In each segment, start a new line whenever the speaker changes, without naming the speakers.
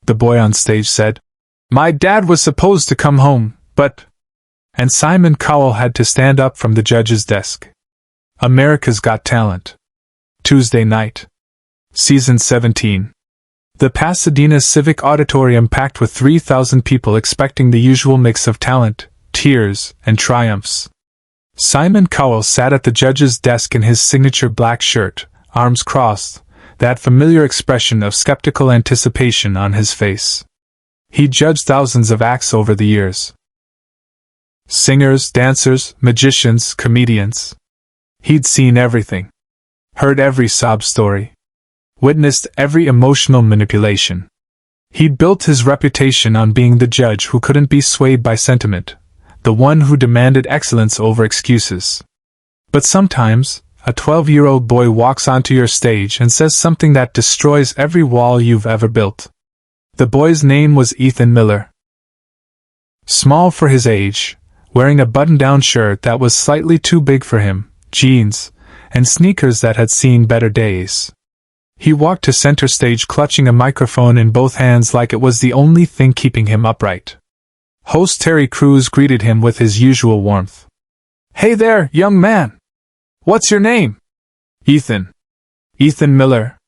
the boy on stage said. My dad was supposed to come home, but... And Simon Cowell had to stand up from the judge's desk. America's Got Talent. Tuesday night. Season 17. The Pasadena Civic Auditorium packed with 3,000 people expecting the usual mix of talent, tears, and triumphs. Simon Cowell sat at the judge's desk in his signature black shirt, arms crossed, that familiar expression of skeptical anticipation on his face. He judged thousands of acts over the years. Singers, dancers, magicians, comedians. He'd seen everything. Heard every sob story. Witnessed every emotional manipulation. He'd built his reputation on being the judge who couldn't be swayed by sentiment, the one who demanded excellence over excuses. But sometimes, a 12-year-old boy walks onto your stage and says something that destroys every wall you've ever built. The boy's name was Ethan Miller. Small for his age, wearing a button-down shirt that was slightly too big for him, jeans, and sneakers that had seen better days. He walked to center stage clutching a microphone in both hands like it was the only thing keeping him upright. Host Terry Crews greeted him with his usual warmth. Hey there, young man! What's your name? Ethan. Ethan Miller.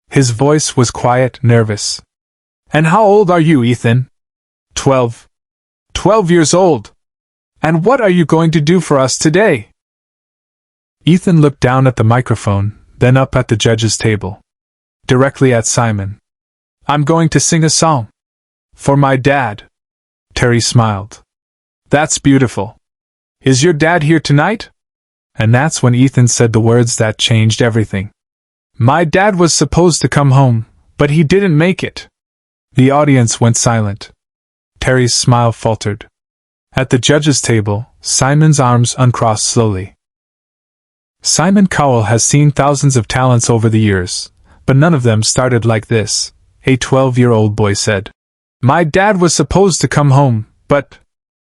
His voice was quiet, nervous. And how old are you, Ethan? 12. 12 years old. And what are you going to do for us today? Ethan looked down at the microphone, then up at the judge's table. Directly at Simon. I'm going to sing a song. For my dad. Terry smiled. That's beautiful. Is your dad here tonight? And that's when Ethan said the words that changed everything. My dad was supposed to come home, but he didn't make it. The audience went silent. Terry's smile faltered. At the judge's table, Simon's arms uncrossed slowly. Simon Cowell has seen thousands of talents over the years, but none of them started like this, a 12-year-old boy said. My dad was supposed to come home, but...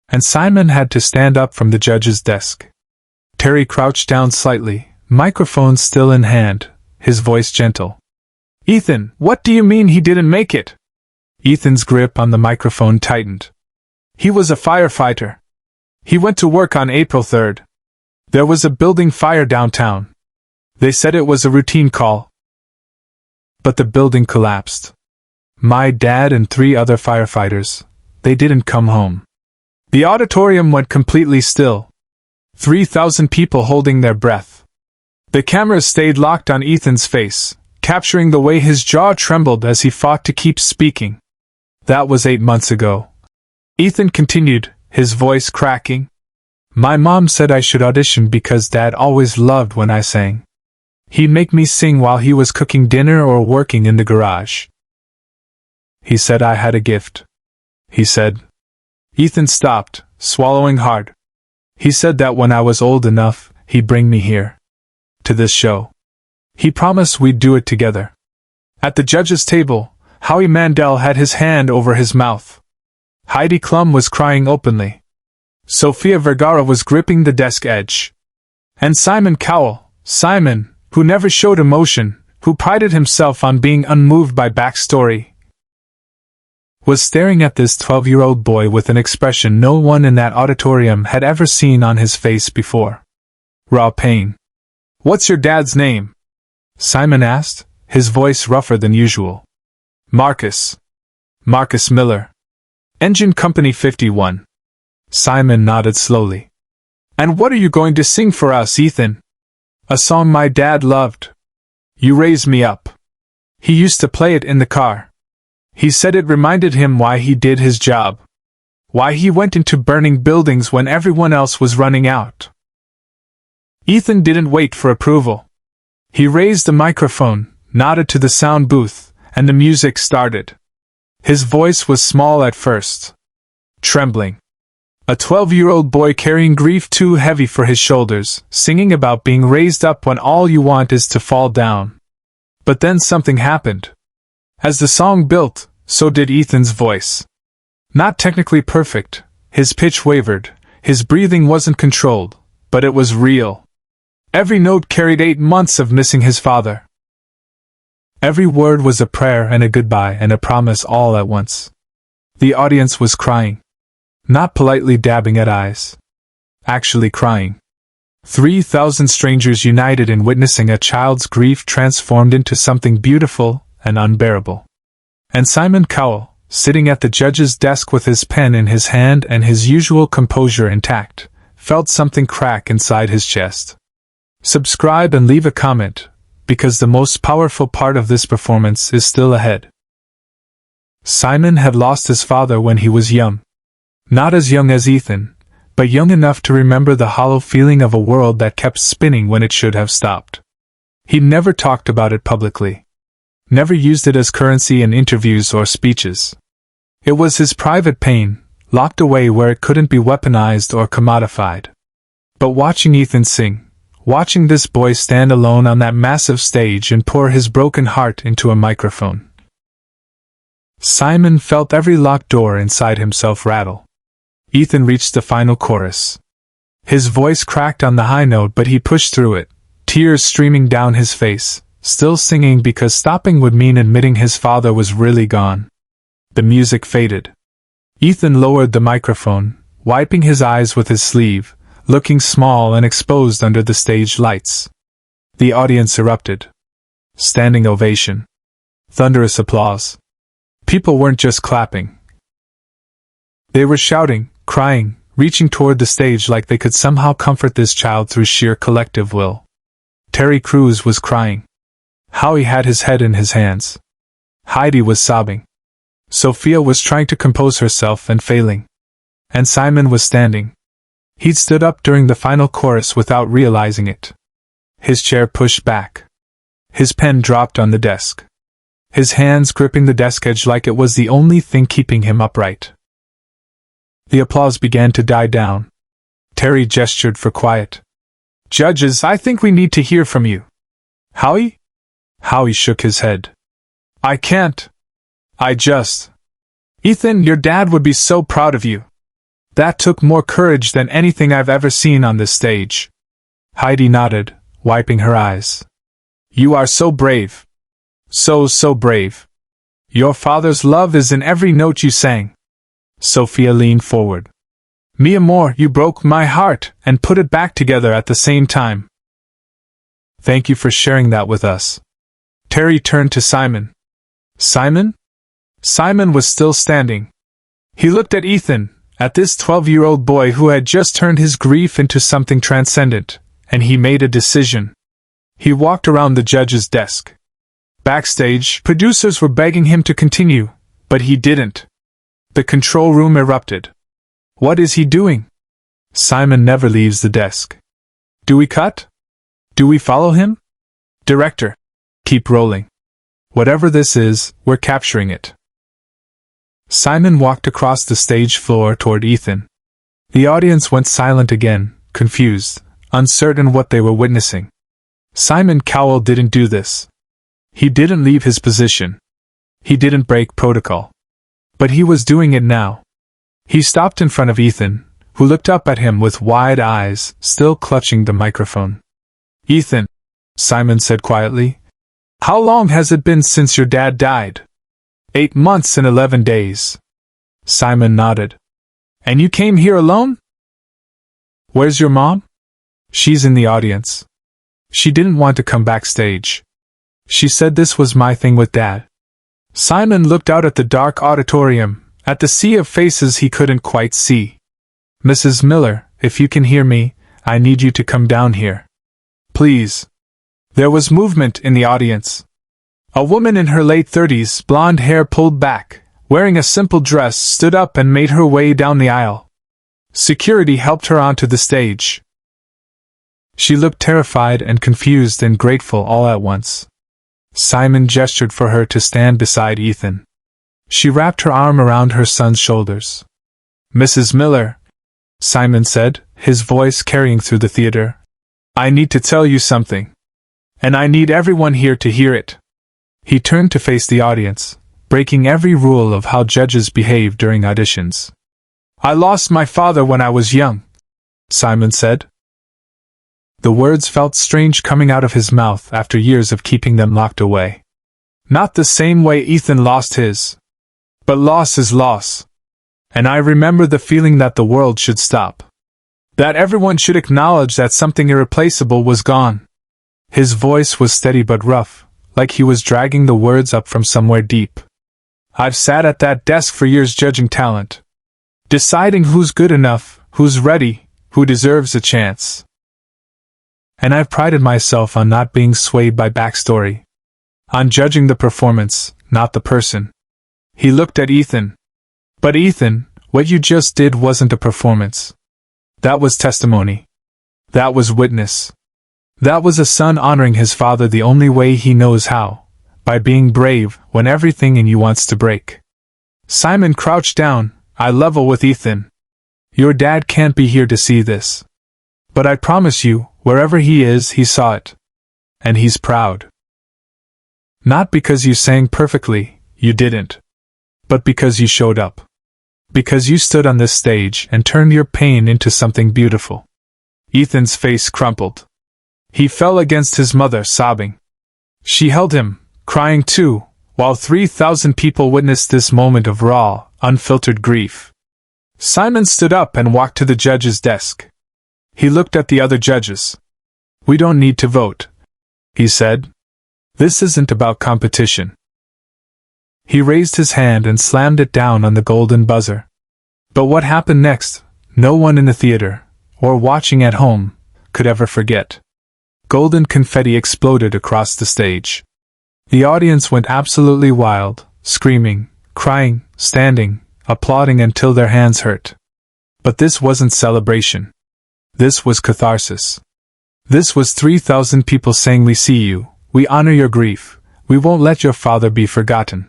And Simon had to stand up from the judge's desk. Terry crouched down slightly, microphone still in hand, his voice gentle. Ethan, what do you mean he didn't make it? Ethan's grip on the microphone tightened. He was a firefighter. He went to work on April 3rd. There was a building fire downtown. They said it was a routine call. But the building collapsed. My dad and 3 other firefighters, they didn't come home. The auditorium went completely still. 3,000 people holding their breath. The cameras stayed locked on Ethan's face, capturing the way his jaw trembled as he fought to keep speaking. That was 8 months ago. Ethan continued, his voice cracking. My mom said I should audition because Dad always loved when I sang. He'd make me sing while he was cooking dinner or working in the garage. He said I had a gift. He said. Ethan stopped, swallowing hard. He said that when I was old enough, he'd bring me here. To this show. He promised we'd do it together. At the judge's table, Howie Mandel had his hand over his mouth. Heidi Klum was crying openly. Sofia Vergara was gripping the desk edge. And Simon Cowell, Simon, who never showed emotion, who prided himself on being unmoved by backstory, was staring at this 12-year-old boy with an expression no one in that auditorium had ever seen on his face before. Raw pain. What's your dad's name? Simon asked, his voice rougher than usual. Marcus. Marcus Miller. Engine Company 51. Simon nodded slowly. And what are you going to sing for us, Ethan? A song my dad loved. You Raised Me Up. He used to play it in the car. He said it reminded him why he did his job. Why he went into burning buildings when everyone else was running out. Ethan didn't wait for approval. He raised the microphone, nodded to the sound booth, and the music started. His voice was small at first. Trembling. A 12-year-old boy carrying grief too heavy for his shoulders, singing about being raised up when all you want is to fall down. But then something happened. As the song built, so did Ethan's voice. Not technically perfect, his pitch wavered, his breathing wasn't controlled, but it was real. Every note carried 8 months of missing his father. Every word was a prayer and a goodbye and a promise all at once. The audience was crying. Not politely dabbing at eyes. Actually crying. 3,000 strangers united in witnessing a child's grief transformed into something beautiful and unbearable. And Simon Cowell, sitting at the judge's desk with his pen in his hand and his usual composure intact, felt something crack inside his chest. Subscribe and leave a comment, because the most powerful part of this performance is still ahead. Simon had lost his father when he was young. Not as young as Ethan, but young enough to remember the hollow feeling of a world that kept spinning when it should have stopped. He never talked about it publicly. Never used it as currency in interviews or speeches. It was his private pain, locked away where it couldn't be weaponized or commodified. But watching Ethan sing, watching this boy stand alone on that massive stage and pour his broken heart into a microphone, Simon felt every locked door inside himself rattle. Ethan reached the final chorus. His voice cracked on the high note, but he pushed through it, tears streaming down his face, still singing because stopping would mean admitting his father was really gone. The music faded. Ethan lowered the microphone, wiping his eyes with his sleeve, looking small and exposed under the stage lights. The audience erupted. Standing ovation. Thunderous applause. People weren't just clapping. They were shouting, crying, reaching toward the stage like they could somehow comfort this child through sheer collective will. Terry Crews was crying. Howie had his head in his hands. Heidi was sobbing. Sophia was trying to compose herself and failing. And Simon was standing. He'd stood up during the final chorus without realizing it. His chair pushed back. His pen dropped on the desk. His hands gripping the desk edge like it was the only thing keeping him upright. The applause began to die down. Terry gestured for quiet. "Judges, I think we need to hear from you." "Howie?" Howie shook his head. "I can't. Ethan, your dad would be so proud of you. That took more courage than anything I've ever seen on this stage." Heidi nodded, wiping her eyes. "You are so brave. So brave. Your father's love is in every note you sang." Sophia leaned forward. "Mi amor, you broke my heart and put it back together at the same time." "Thank you for sharing that with us." Terry turned to Simon. "Simon?" Simon was still standing. He looked at Ethan, at this 12-year-old boy who had just turned his grief into something transcendent, and he made a decision. He walked around the judge's desk. Backstage, producers were begging him to continue, but he didn't. The control room erupted. What is he doing? Simon never leaves the desk. Do we cut? Do we follow him? Director, keep rolling. Whatever this is, we're capturing it. Simon walked across the stage floor toward Ethan. The audience went silent again, confused, uncertain what they were witnessing. Simon Cowell didn't do this. He didn't leave his position. He didn't break protocol. But he was doing it now. He stopped in front of Ethan, who looked up at him with wide eyes, still clutching the microphone. "Ethan," Simon said quietly, "how long has it been since your dad died?" 8 months and 11 days. Simon nodded. "And you came here alone?" "Where's your mom?" "She's in the audience. She didn't want to come backstage. She said this was my thing with Dad." Simon looked out at the dark auditorium, at the sea of faces he couldn't quite see. "Mrs. Miller, if you can hear me, I need you to come down here. Please." There was movement in the audience. A woman in her late 30s, blonde hair pulled back, wearing a simple dress, stood up and made her way down the aisle. Security helped her onto the stage. She looked terrified and confused and grateful all at once. Simon gestured for her to stand beside Ethan. She wrapped her arm around her son's shoulders. "Mrs. Miller," Simon said, his voice carrying through the theater, "I need to tell you something. And I need everyone here to hear it." He turned to face the audience, breaking every rule of how judges behave during auditions. "I lost my father when I was young," Simon said. The words felt strange coming out of his mouth after years of keeping them locked away. Not the same way Ethan lost his. But loss is loss. And I remember the feeling that the world should stop. That everyone should acknowledge that something irreplaceable was gone. His voice was steady but rough, like he was dragging the words up from somewhere deep. I've sat at that desk for years judging talent. Deciding who's good enough, who's ready, who deserves a chance. And I've prided myself on not being swayed by backstory. On judging the performance, not the person. He looked at Ethan. But Ethan, what you just did wasn't a performance. That was testimony. That was witness. That was a son honoring his father the only way he knows how, by being brave when everything in you wants to break. Simon crouched down, eye level with Ethan. Your dad can't be here to see this. But I promise you, wherever he is, he saw it. And he's proud. Not because you sang perfectly, you didn't. But because you showed up. Because you stood on this stage and turned your pain into something beautiful. Ethan's face crumpled. He fell against his mother, sobbing. She held him, crying too, while 3,000 people witnessed this moment of raw, unfiltered grief. Simon stood up and walked to the judge's desk. He looked at the other judges. We don't need to vote, he said. This isn't about competition. He raised his hand and slammed it down on the golden buzzer. But what happened next, no one in the theater, or watching at home, could ever forget. Golden confetti exploded across the stage. The audience went absolutely wild, screaming, crying, standing, applauding until their hands hurt. But this wasn't celebration. This was catharsis. This was 3,000 people saying, we see you, we honor your grief, we won't let your father be forgotten.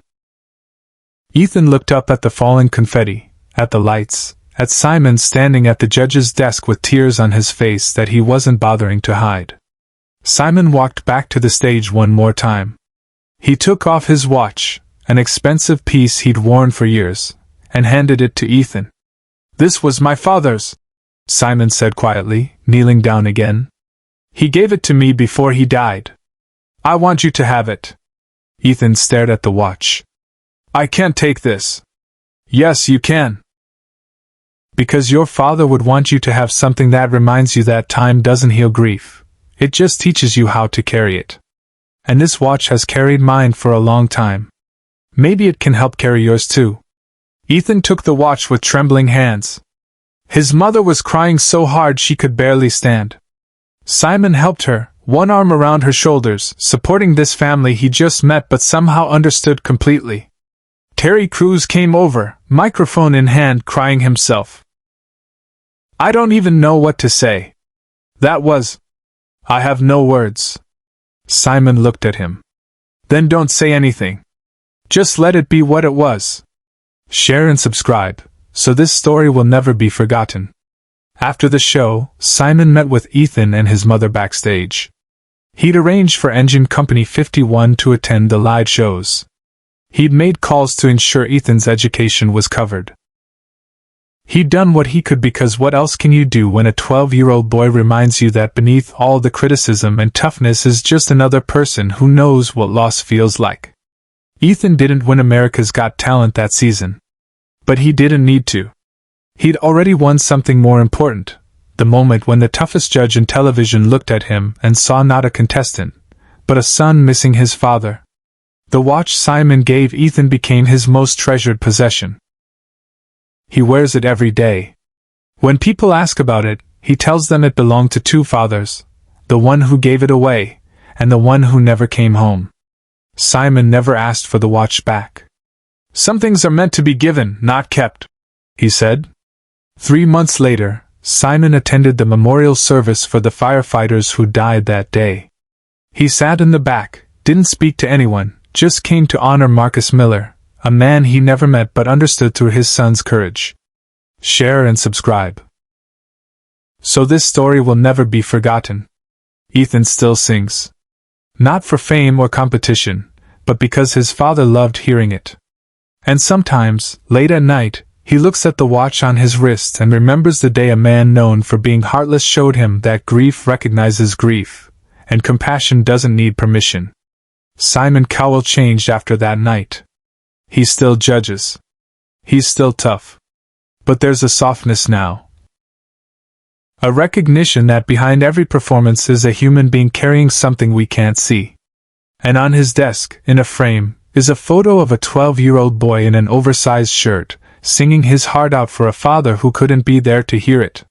Ethan looked up at the falling confetti, at the lights, at Simon standing at the judge's desk with tears on his face that he wasn't bothering to hide. Simon walked back to the stage one more time. He took off his watch, an expensive piece he'd worn for years, and handed it to Ethan. This was my father's, Simon said quietly, kneeling down again. He gave it to me before he died. I want you to have it. Ethan stared at the watch. I can't take this. Yes, you can. Because your father would want you to have something that reminds you that time doesn't heal grief. It just teaches you how to carry it. And this watch has carried mine for a long time. Maybe it can help carry yours too. Ethan took the watch with trembling hands. His mother was crying so hard she could barely stand. Simon helped her, one arm around her shoulders, supporting this family he just met but somehow understood completely. Terry Crews came over, microphone in hand, crying himself. I don't even know what to say. That was... I have no words. Simon looked at him. Then don't say anything. Just let it be what it was. Share and subscribe, so this story will never be forgotten. After the show, Simon met with Ethan and his mother backstage. He'd arranged for Engine Company 51 to attend the live shows. He'd made calls to ensure Ethan's education was covered. He'd done what he could because what else can you do when a 12-year-old boy reminds you that beneath all the criticism and toughness is just another person who knows what loss feels like? Ethan didn't win America's Got Talent that season. But he didn't need to. He'd already won something more important, the moment when the toughest judge in television looked at him and saw not a contestant, but a son missing his father. The watch Simon gave Ethan became his most treasured possession. He wears it every day. When people ask about it, he tells them it belonged to two fathers, the one who gave it away, and the one who never came home. Simon never asked for the watch back. Some things are meant to be given, not kept, he said. 3 months later, Simon attended the memorial service for the firefighters who died that day. He sat in the back, didn't speak to anyone, just came to honor Marcus Miller, a man he never met but understood through his son's courage. Share and subscribe. So this story will never be forgotten. Ethan still sings. Not for fame or competition, but because his father loved hearing it. And sometimes, late at night, he looks at the watch on his wrist and remembers the day a man known for being heartless showed him that grief recognizes grief, and compassion doesn't need permission. Simon Cowell changed after that night. He still judges. He's still tough. But there's a softness now. A recognition that behind every performance is a human being carrying something we can't see. And on his desk, in a frame, is a photo of a 12-year-old boy in an oversized shirt, singing his heart out for a father who couldn't be there to hear it.